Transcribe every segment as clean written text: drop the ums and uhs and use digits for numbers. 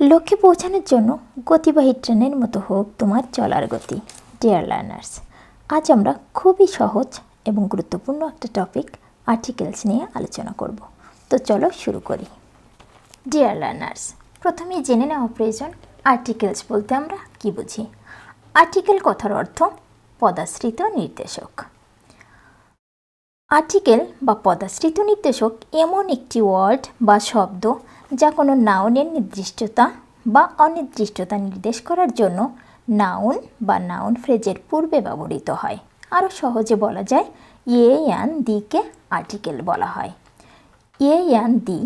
লক্ষ্যে পৌঁছানোর জন্য গতিবাহী ট্রেনের মতো হোক তোমার চলার গতি। ডিয়ার লার্নার্স, আজ আমরা খুবই সহজ এবং গুরুত্বপূর্ণ একটা টপিক আর্টিকেলস নিয়ে আলোচনা করব। তো চলো শুরু করি। ডিয়ার লার্নার্স, প্রথমেই জেনে নেওয়া প্রয়োজন আর্টিকেলস বলতে আমরা কি বুঝি। আর্টিকেল কথার অর্থ পদাশ্রিত নির্দেশক। আর্টিকেল বা পদাশ্রিত নির্দেশক এমন একটি ওয়ার্ড বা শব্দ যা কোনো নাউনের নির্দিষ্টতা বা অনির্দিষ্টতা নির্দেশ করার জন্য নাউন বা নাউন ফ্রেজের পূর্বে ব্যবহৃত হয়। আরও সহজে বলা যায় এন দিকে আর্টিকেল বলা হয়। এন দি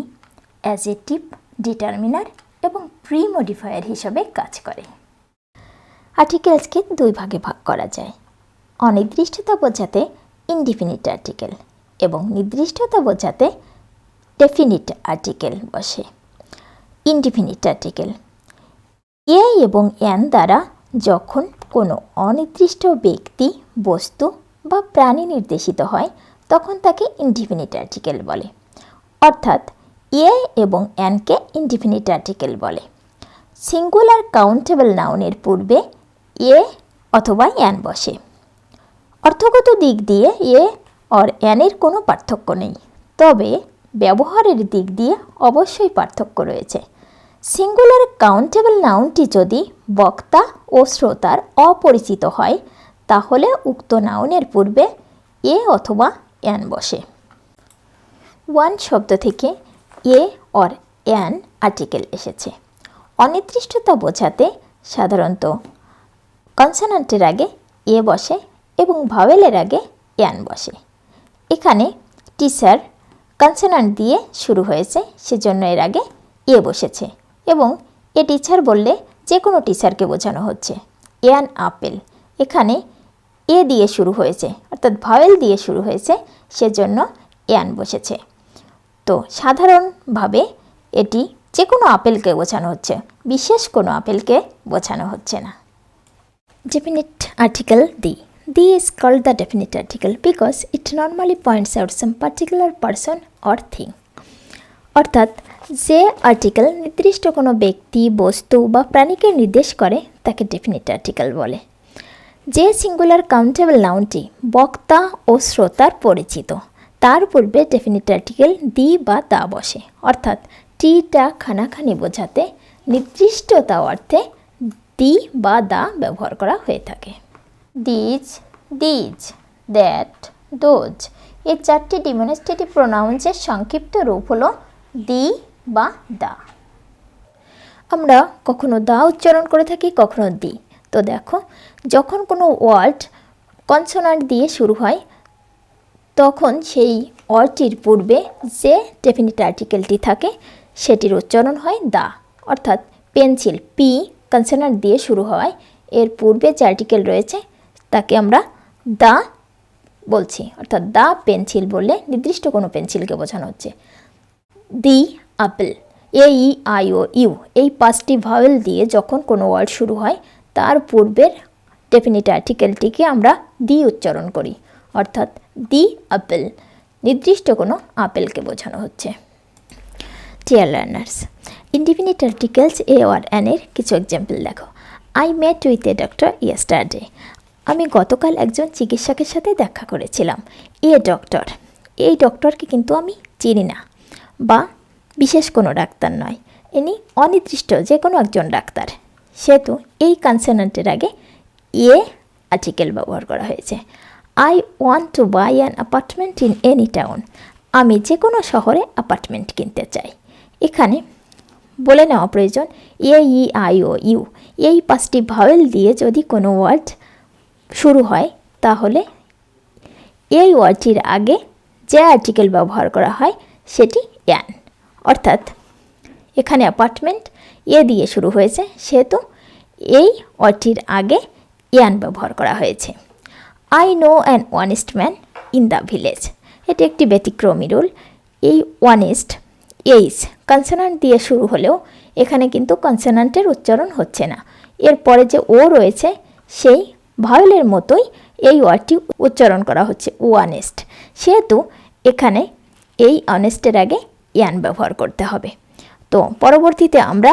অ্যাজেটিভ, ডিটারমিনার এবং প্রি মডিফায়ার হিসাবে কাজ করে। আর্টিকেলসকে দুই ভাগে ভাগ করা যায়। অনির্দিষ্টতা বোঝাতে ইনডিফিনিট আর্টিকেল এবং নির্দিষ্টতা বোঝাতে ডেফিনিট আর্টিকেল বসে। ইনডিফিনিট আর্টিকেল এ এবং এন দ্বারা যখন কোনো অনির্দিষ্ট ব্যক্তি, বস্তু বা প্রাণী নির্দেশিত হয় তখন তাকে ইনডিফিনিট আর্টিকেল বলে। অর্থাৎ এ এবং এনকে ইনডিফিনিট আর্টিকেল বলে। সিঙ্গুলার কাউন্টেবল নাউনের পূর্বে এ অথবা এন বসে। অর্থগত দিক দিয়ে এ আর এনের কোনো পার্থক্য নেই, তবে ব্যবহারের দিক দিয়ে অবশ্যই পার্থক্য রয়েছে। সিঙ্গুলার কাউন্টেবল নাউনটি যদি বক্তা ও শ্রোতার অপরিচিত হয় তাহলে উক্ত নাউনের পূর্বে এ অথবা এন বসে। ওয়ান শব্দ থেকে এ অর এন আর্টিকেল এসেছে। অনির্দিষ্টতা বোঝাতে সাধারণত কনসোনান্টের আগে এ বসে এবং ভাওয়েলের আগে এন বসে। এখানে টিচার কনসোনান্ট দিয়ে শুরু হয়েছে, সেজন্য এর আগে এ বসেছে এবং এ টিচার বললে যে কোনো টিচারকে বোঝানো হচ্ছে। এন আপেল, এখানে এ দিয়ে শুরু হয়েছে অর্থাৎ ভাওয়েল দিয়ে শুরু হয়েছে, সেজন্য এন বসেছে। তো সাধারণভাবে এটি যে কোনো আপেলকে বোঝানো হচ্ছে, বিশেষ কোনো আপেলকে বোঝানো হচ্ছে না। Definite article the is called the definite article because it normally points out some particular person or thing. অর্থাৎ যে আর্টিকেল নির্দিষ্ট কোনো ব্যক্তি, বস্তু বা প্রাণীকে নির্দেশ করে তাকে ডেফিনিট আর্টিকেল বলে। যে সিঙ্গুলার কাউন্টেবল নাউনটি বক্তা ও শ্রোতার পরিচিত তার পূর্বে ডেফিনিট আর্টিকেল দি বা দা বসে। অর্থাৎ টিটা খানাখানি বোঝাতে নির্দিষ্টতা অর্থে দি বা দা ব্যবহার করা হয়ে থাকে। দিজ, দিজ, দ্যাট, দোজ এই চারটি ডিমনস্ট্রেটিভ প্রোনাউন্সের সংক্ষিপ্ত রূপ হলো দি বা দা। আমরা কখনো দা উচ্চারণ করে থাকি, কখনো দি। তো দেখো, যখন কোনো ওয়ার্ড কনসোনান্ট দিয়ে শুরু হয় তখন সেই ওয়ার্ডটির পূর্বে যে ডেফিনিট আর্টিকেলটি থাকে সেটির উচ্চারণ হয় দা। অর্থাৎ পেন্সিল, পি কনসোনান্ট দিয়ে শুরু হয়, এর পূর্বে যে আর্টিকেল রয়েছে তাকে আমরা দা বলছি। অর্থাৎ দা পেন্সিল বললে নির্দিষ্ট কোনো পেন্সিলকে বোঝানো হচ্ছে। The apple, A E I O U এই পাঁচটি ভাওয়েল দিয়ে যখন কোনো ওয়ার্ড শুরু হয় তার পূর্বের ডেফিনিট আর্টিকেলটিকে আমরা দি উচ্চারণ করি। অর্থাৎ দি আপেল, নির্দিষ্ট কোনো আপেলকে বোঝানো হচ্ছে। Dear learners, indefinite articles a or N এর কিছু এক্সাম্পল দেখো। I met with a doctor yesterday, আমি গতকাল একজন চিকিৎসকের সাথে দেখা করেছিলাম। এ ডক্টর, এই ডক্টরকে কিন্তু আমি চিনি না বা বিশেষ কোনো ডাক্তার নয়, ইনি অনির্দিষ্ট যে কোনো একজন ডাক্তার। সেহেতু এই কনসোনান্টের আগে এ আর্টিকেল ব্যবহার করা হয়েছে। I want to buy an apartment in any town, আমি যে কোনো শহরে অ্যাপার্টমেন্ট কিনতে চাই। এখানে বলে নেওয়া প্রয়োজন এ ই আই ও ইউ এই পাঁচটি ভাওয়েল দিয়ে যদি কোনো ওয়ার্ড শুরু হয় তাহলে এই ওয়ার্ডটির আগে যে আর্টিকেল ব্যবহার করা হয় সেটি অ্যান। অর্থাৎ এখানে অ্যাপার্টমেন্ট এ দিয়ে শুরু হয়েছে, সেহেতু এই ওয়ার্ডটির আগে অ্যান ব্যবহার করা হয়েছে। I know an honest man in the village, এটি একটি ব্যতিক্রমী রুল। এই অনেস্ট এইচ কনসোনান্ট দিয়ে শুরু হলেও এখানে কিন্তু কনসোনান্টের উচ্চারণ হচ্ছে না, এরপরে যে ও রয়েছে সেই ভাওয়েলের মতোই এই ওয়ার্ডটি উচ্চারণ করা হচ্ছে অনেস্ট, সেহেতু এখানে এই অনেস্টের আগে অ্যান ব্যবহার করতে হবে। তো পরবর্তীতে আমরা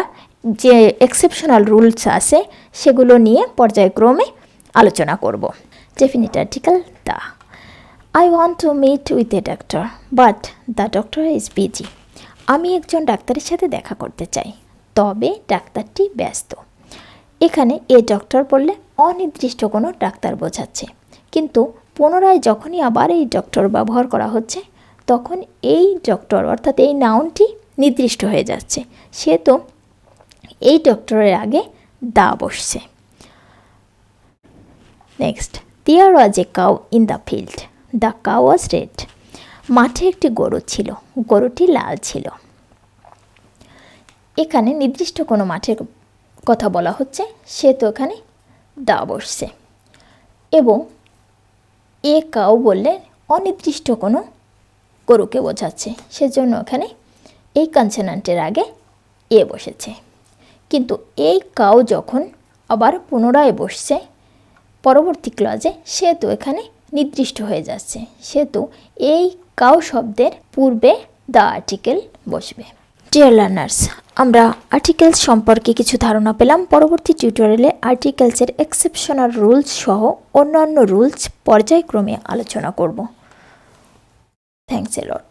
যে এক্সেপশনাল রুলস আছে সেগুলো নিয়ে পর্যায়ক্রমে আলোচনা করব। Definite article the. I want to meet with a doctor but the doctor is busy. আমি একজন ডাক্তারের সাথে দেখা করতে চাই, তবে ডাক্তারটি ব্যস্ত। এখানে এ ডক্টর বললে অনির্দিষ্ট কোনো ডাক্তার বোঝাচ্ছে, কিন্তু পুনরায় যখনই আবার এই ডক্টর ব্যবহার করা হচ্ছে তখন এই ডক্টর অর্থাৎ এই নাউনটি নির্দিষ্ট হয়ে যাচ্ছে, সে তো এই ডক্টরের আগে দা বসছে। Next, there was a cow in the field, the cow was red. মাঠে একটি গরু ছিল, গরুটি লাল ছিল। এখানে নির্দিষ্ট কোনো মাঠের কথা বলা হচ্ছে, সে তো এখানে দা বসছে। এবং এ কাউ বললে অনির্দিষ্ট কোনো গরুকে বোঝাচ্ছে, সেজন্য এখানে এই কনসোনেন্টের আগে এ বসেছে। কিন্তু এই কাউ যখন আবার পুনরায় বসছে পরবর্তী ক্লজে, সে তো এখানে নির্দিষ্ট হয়ে যাচ্ছে, সেহেতু এই কাউ শব্দের পূর্বে দ্য আর্টিকেল বসবে। ডিয়ার লার্নার্স, আমরা আর্টিকেলস সম্পর্কে কিছু ধারণা পেলাম। পরবর্তী টিউটোরিয়ালে আর্টিকেলসের এক্সেপশনাল রুলস সহ অন্যান্য রুলস পর্যায়ক্রমে আলোচনা করব। Thanks a lot.